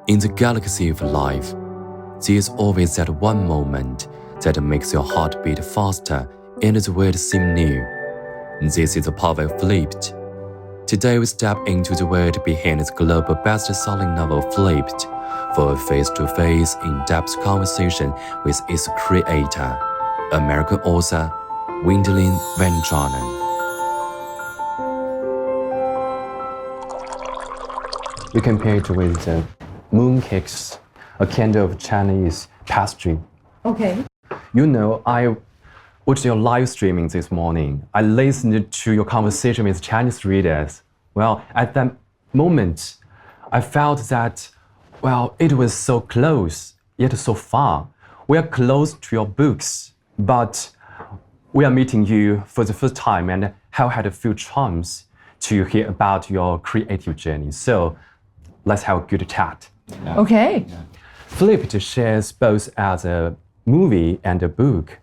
In the galaxy of life, there's always that one moment that makes your heart beat faster and the world seem new. This is the power of Flipped. Today we step into the world behind the global best-selling novel Flipped for a face-to-face, in-depth conversation with its creator, American author Wendelin van Draanen. We compare it with mooncakes, a kind of Chinese pastry. Okay. You know, I watched your live streaming this morning. I listened to your conversation with Chinese readers. Well, at that moment, I felt that, it was so close, yet so far. We are close to your books, but we are meeting you for the first time and have had a few chance to hear about your creative journey. So let's have a good chat. Yeah. Okay. Yeah. Flipped shares both as a movie and a book.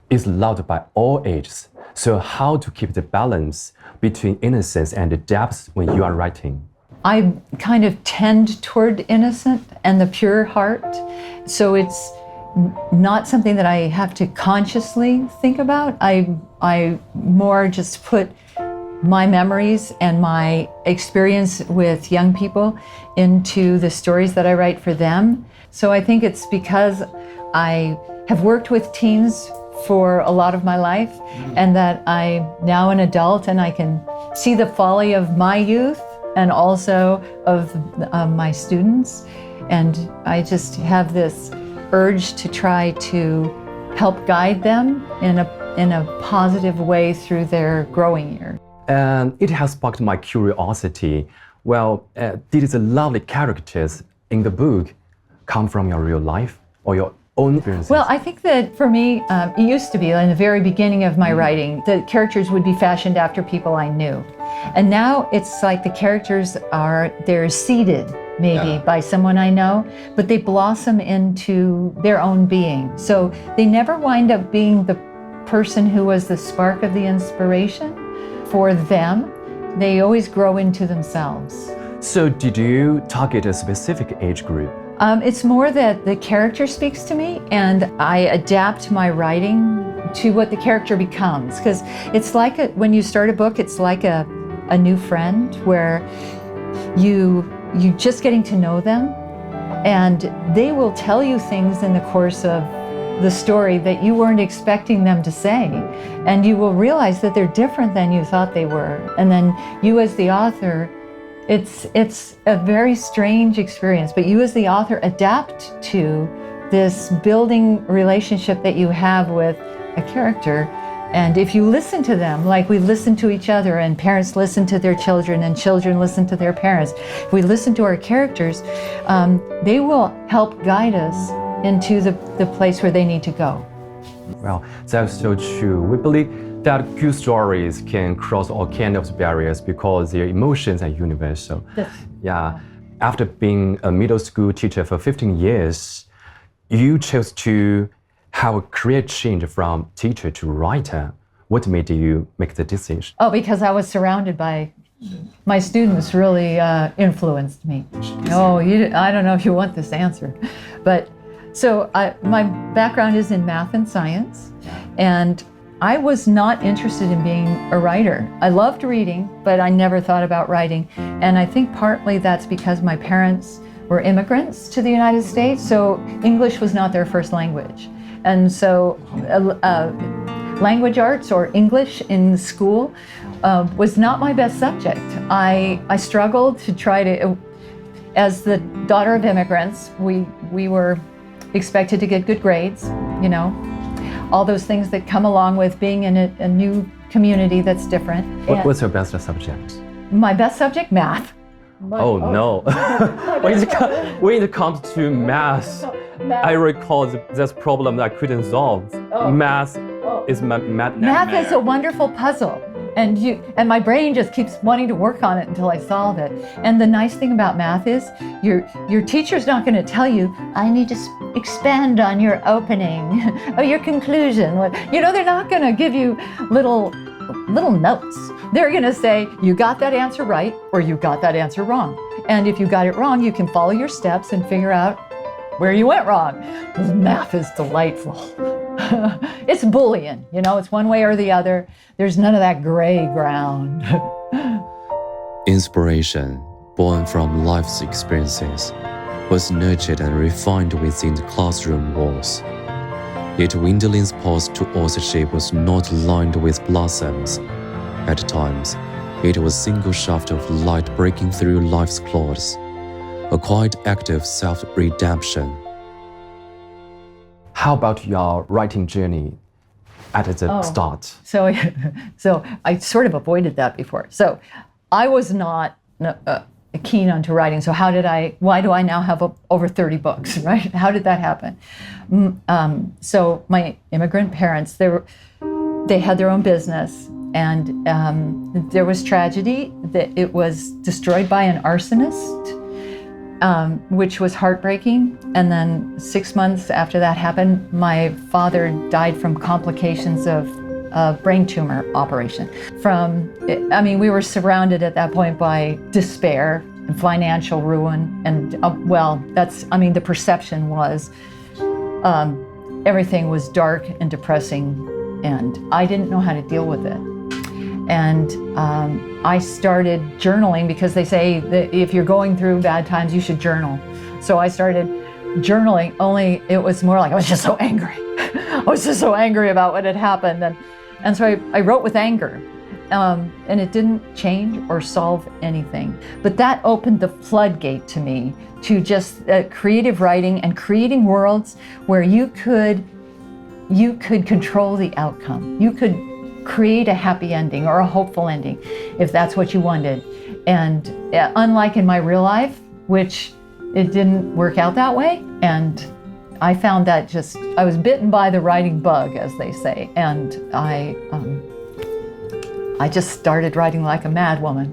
Is loved by all ages. So how to keep the balance between innocence and depth when you are writing? I kind of tend toward innocent and the pure heart. So it's not something that I have to consciously think about. I more just put my memories and my experience with young people into the stories that I write for them. So I think it's because I have worked with teens for a lot of my life, and that I'm now an adult and I can see the folly of my youth and also of my students. And I just have this urge to try to help guide them in a positive way through their growing year. And it has sparked my curiosity. Did the lovely characters in the book come from your real life or your own experiences? Well, I think that for me, it used to be in the very beginning of my writing, the characters would be fashioned after people I knew. And now it's like the characters they're seeded maybe by someone I know, but they blossom into their own being. So they never wind up being the person who was the spark of the inspiration for them. They always grow into themselves. So did you target a specific age group? It's more that the character speaks to me and I adapt my writing to what the character becomes. Because it's like when you start a book, it's like a new friend where you just getting to know them, and they will tell you things in the course of the story that you weren't expecting them to say. And you will realize that they're different than you thought they were. And then you as the author, it's a very strange experience, but you as the author adapt to this building relationship that you have with a character. And if you listen to them, like we listen to each other and parents listen to their children and children listen to their parents, if we listen to our characters, they will help guide us into the place where they need to go. Well, that's so true. We believe that good stories can cross all kinds of barriers because their emotions are universal. Yes. Yeah. After being a middle school teacher for 15 years, you chose to have a career change from teacher to writer. What made you make the decision? Oh, because I was surrounded by my students really influenced me. Oh, I don't know if you want this answer, but so my background is in math and science, and I was not interested in being a writer. I loved reading, but I never thought about writing. And I think partly that's because my parents were immigrants to the United States, so English was not their first language. And so language arts or English in school was not my best subject. I struggled to try to, as the daughter of immigrants, we were expected to get good grades, all those things that come along with being in a new community that's different. What's your best subject? My best subject, math. No. When it comes to math, I recall this problem that I couldn't solve. Math is madness. Math is a wonderful puzzle. And my brain just keeps wanting to work on it until I solve it. And the nice thing about math is your teacher's not going to tell you, I need to expand on your opening or your conclusion. They're not going to give you little notes. They're going to say, you got that answer right or you got that answer wrong. And if you got it wrong, you can follow your steps and figure out where you went wrong. Math is delightful. It's Boolean, it's one way or the other. There's none of that gray ground. Inspiration, born from life's experiences, was nurtured and refined within the classroom walls. Yet Wendelin's path to authorship was not lined with blossoms. At times, it was a single shaft of light breaking through life's clouds, a quiet act of self-redemption. How about your writing journey at the start? So I sort of avoided that before. So I was not keen onto writing. So why do I now have over 30 books, right? How did that happen? So my immigrant parents, they had their own business, and there was tragedy that it was destroyed by an arsonist, which was heartbreaking. And then 6 months after that happened, my father died from complications of a brain tumor operation. We were surrounded at that point by despair and financial ruin. And the perception was everything was dark and depressing, and I didn't know how to deal with it. And I started journaling because they say that if you're going through bad times, you should journal. So I started journaling, only it was more like I was just so angry. I was just so angry about what had happened. And so I wrote with anger. And it didn't change or solve anything. But that opened the floodgate to me to just creative writing and creating worlds where you could control the outcome. You could create a happy ending or a hopeful ending if that's what you wanted. And unlike in my real life, which it didn't work out that way, and I found that I was bitten by the writing bug, as they say, and I just started writing like a mad woman.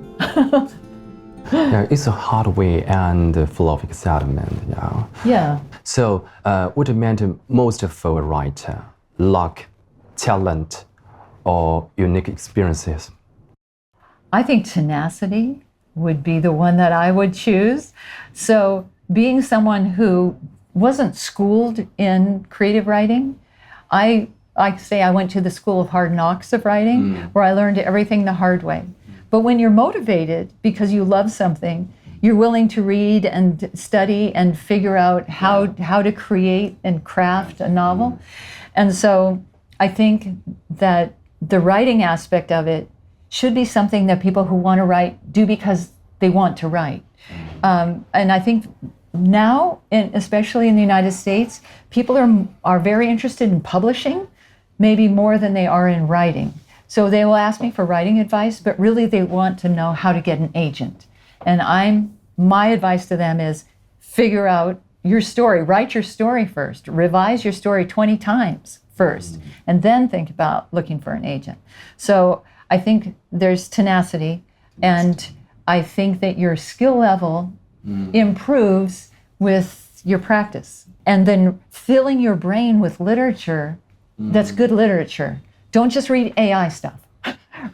Yeah, it's a hard way and full of excitement. Yeah. So, what meant most for a writer? Luck, talent, or unique experiences? I think tenacity would be the one that I would choose. So, being someone who wasn't schooled in creative writing, I say I went to the school of hard knocks of writing, where I learned everything the hard way. But when you're motivated because you love something, you're willing to read and study and figure out how to create and craft a novel. And so I think that the writing aspect of it should be something that people who want to write do because they want to write. And I think now, especially in the United States, people are very interested in publishing, maybe more than they are in writing. So they will ask me for writing advice, but really they want to know how to get an agent. And my advice to them is figure out your story, write your story first, revise your story 20 times first, and then think about looking for an agent. So I think there's tenacity, and I think that your skill level improves with your practice. And then filling your brain with literature that's good literature. Don't just read AI stuff.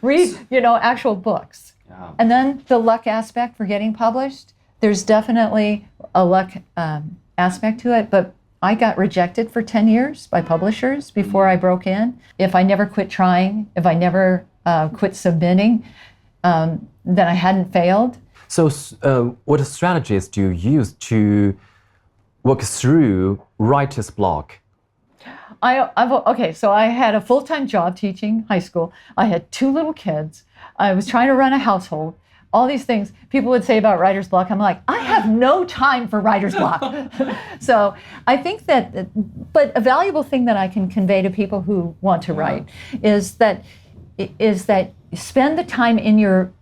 Read, actual books. Yeah. And then the luck aspect for getting published, there's definitely a luck aspect to it, but I got rejected for 10 years by publishers before I broke in. If I never quit trying, if I never quit submitting, then I hadn't failed. So what strategies do you use to work through writer's block? So I had a full-time job teaching high school. I had 2 little kids. I was trying to run a household. All these things people would say about writer's block. I'm like, I have no time for writer's block. So I think but a valuable thing that I can convey to people who want to write is that spend the time in your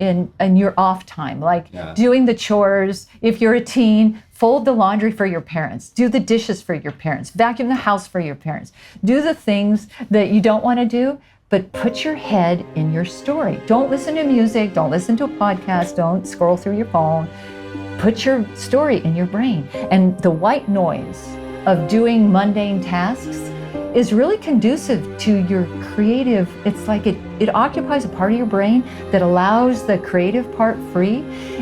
off time, like doing the chores. If you're a teen, fold the laundry for your parents, do the dishes for your parents, vacuum the house for your parents, do the things that you don't want to do, but put your head in your story. Don't listen to music, don't listen to a podcast, don't scroll through your phone. Put your story in your brain. And the white noise of doing mundane tasks is really conducive to your creative. It's like it occupies a part of your brain that allows the creative part free.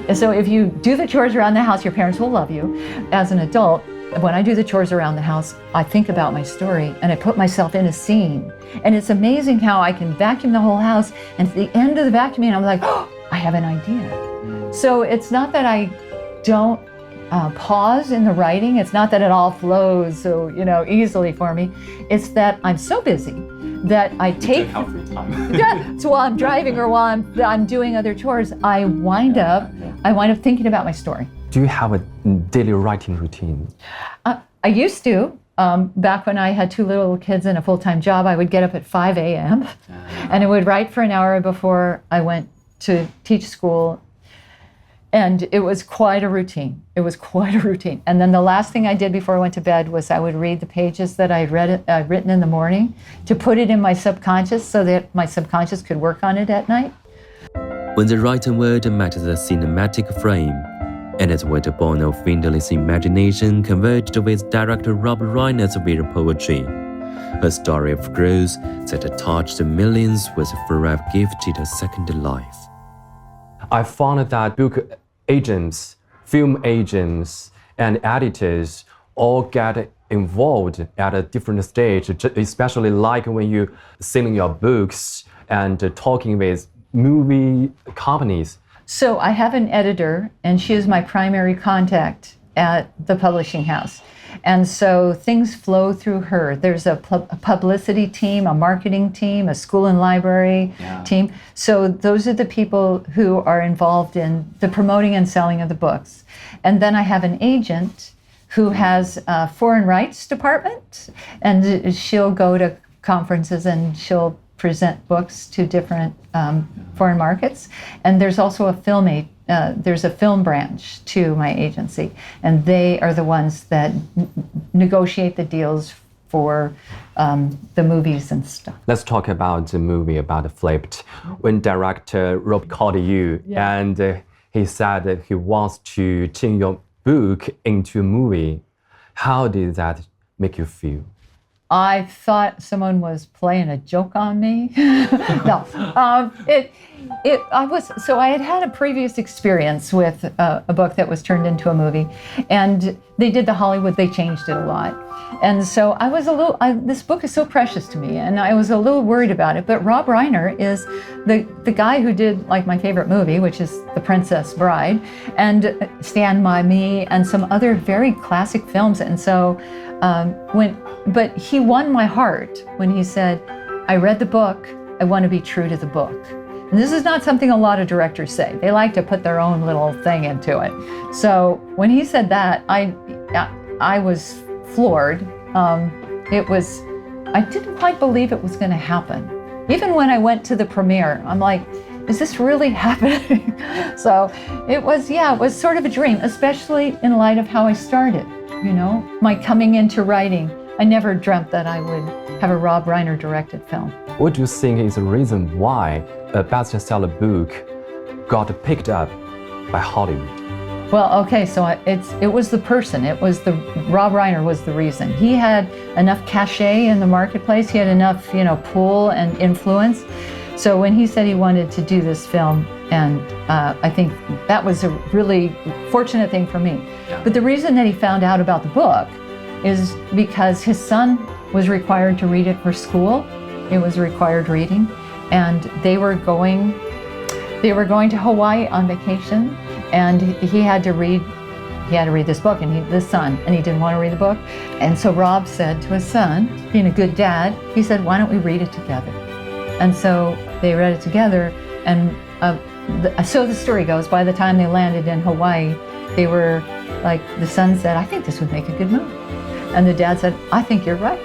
And so if you do the chores around the house, your parents will love you. As an adult, when I do the chores around the house, I think about my story and I put myself in a scene. And it's amazing how I can vacuum the whole house, and at the end of the vacuuming, I'm like, oh, I have an idea. So it's not that I don't pause in the writing. It's not that it all flows so easily for me. It's that I'm so busy that I take. Have free time. Yeah, so while I'm driving or while I'm doing other chores, I wind up thinking about my story. Do you have a daily writing routine? I used to. Back when I had 2 little kids and a full-time job, I would get up at 5 a.m. and I would write for an hour before I went to teach school. And it was quite a routine. And then the last thing I did before I went to bed was I would read the pages that I'd written in the morning to put it in my subconscious so that my subconscious could work on it at night. When the written word met the cinematic frame, and as word born of Wendelin's imagination converged with director Rob Reiner's visual poetry, a story of growth that touched millions was forever gifted a second life. I found that book agents, film agents, and editors all get involved at a different stage, especially like when you're selling your books and talking with movie companies. So I have an editor, and she is my primary contact at the publishing house. And so things flow through her. There's a publicity team, a marketing team, a school and library team. So those are the people who are involved in the promoting and selling of the books. And then I have an agent who has a foreign rights department, and she'll go to conferences and she'll present books to different foreign markets. And there's also there's a film branch to my agency, and they are the ones that negotiate the deals for the movies and stuff. Let's talk about the movie about Flipped. When director Rob called you and he said that he wants to turn your book into a movie, how did that make you feel? I thought someone was playing a joke on me. No, I had a previous experience with a book that was turned into a movie, and they did the Hollywood, they changed it a lot. And so I was this book is so precious to me, and I was a little worried about it. But Rob Reiner is the guy who did like my favorite movie, which is The Princess Bride, and Stand By Me, and some other very classic films. And so but he won my heart when he said, I read the book, I want to be true to the book. And this is not something a lot of directors say. They like to put their own little thing into it. So when he said that, I was floored. I didn't quite believe it was going to happen. Even when I went to the premiere, I'm like, is this really happening? So it was sort of a dream, especially in light of how I started. My coming into writing, I never dreamt that I would have a Rob Reiner directed film. What do you think is the reason why a bestseller book got picked up by Hollywood? Well, okay, so it was the person. Rob Reiner was the reason. He had enough cachet in the marketplace. He had enough, pull and influence. So when he said he wanted to do this film, and I think that was a really fortunate thing for me. Yeah. But the reason that he found out about the book is because his son was required to read it for school. It was required reading, and they were going to Hawaii on vacation, and he had to read this book, and his son, and he didn't want to read the book. And so Rob said to his son, being a good dad, he said, why don't we read it together? And so they read it together, and so the story goes, by the time they landed in Hawaii, they were like, the son said, I think this would make a good movie. And the dad said, I think you're right.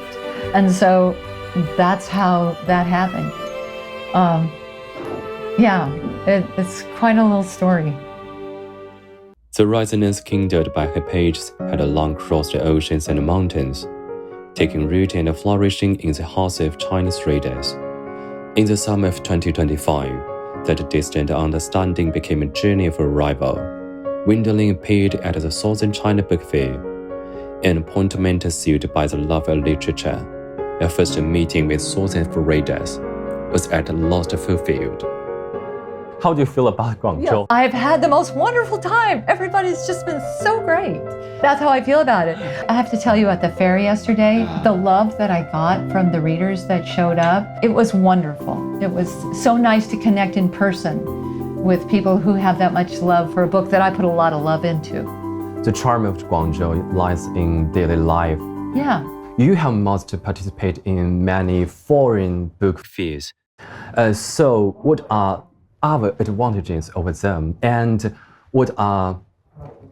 And so that's how that happened. It's quite a little story. The resonance kindled by her pages had long crossed the oceans and mountains, taking root and flourishing in the hearts of Chinese readers. In the summer of 2025, that distant understanding became a journey of arrival. Wendelin appeared at the Southern China Book Fair, an appointment sealed by the love of literature. My first meeting with sources for readers was at last fulfilled. How do you feel about Guangzhou? I've had the most wonderful time. Everybody's just been so great. That's how I feel about it. I have to tell you, at the fair yesterday, the love that I got from the readers that showed up, it was wonderful. It was so nice to connect in person with people who have that much love for a book that I put a lot of love into. The charm of Guangzhou lies in daily life. Yeah. You have must participate in many foreign book Fairs. So what are our advantages over them, and what are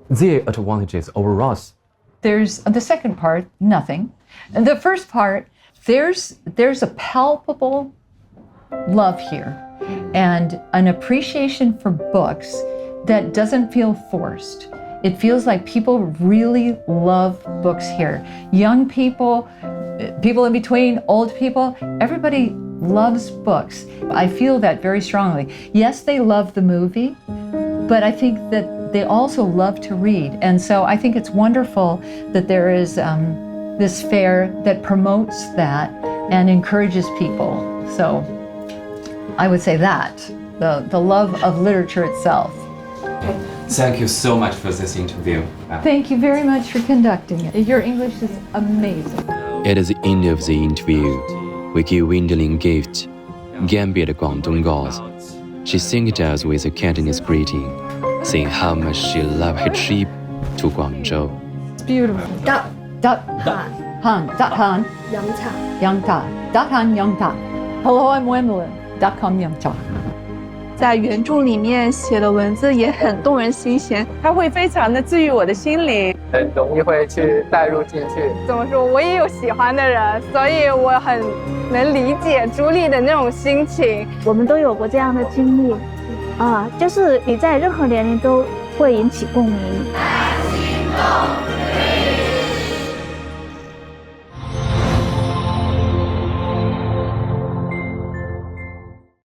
their advantages over us? There's the second part, nothing. And the first part, there's a palpable love here and an appreciation for books that doesn't feel forced. It feels like people really love books here. Young people, people in between, old people, everybody loves books. I feel that very strongly. Yes, they love the movie, but I think that they also love to read. And so I think it's wonderful that there is this fair that promotes that and encourages people. So I would say that, the love of literature itself. Thank you so much for this interview. Thank you very much for conducting it. Your English is amazing. At the end of the interview, we give Wendelin gift, Gambit Guangdong Girls. She thanked us with a Cantonese greeting, saying how much she loved her trip to Guangzhou. It's beautiful. Hello, I'm Wendelin. .com 在原著里面写的文字也很动人心弦，它会非常的治愈我的心灵，很容易会去带入进去。怎么说，我也有喜欢的人，所以我很能理解朱莉的那种心情。我们都有过这样的经历，就是你在任何年龄都会引起共鸣。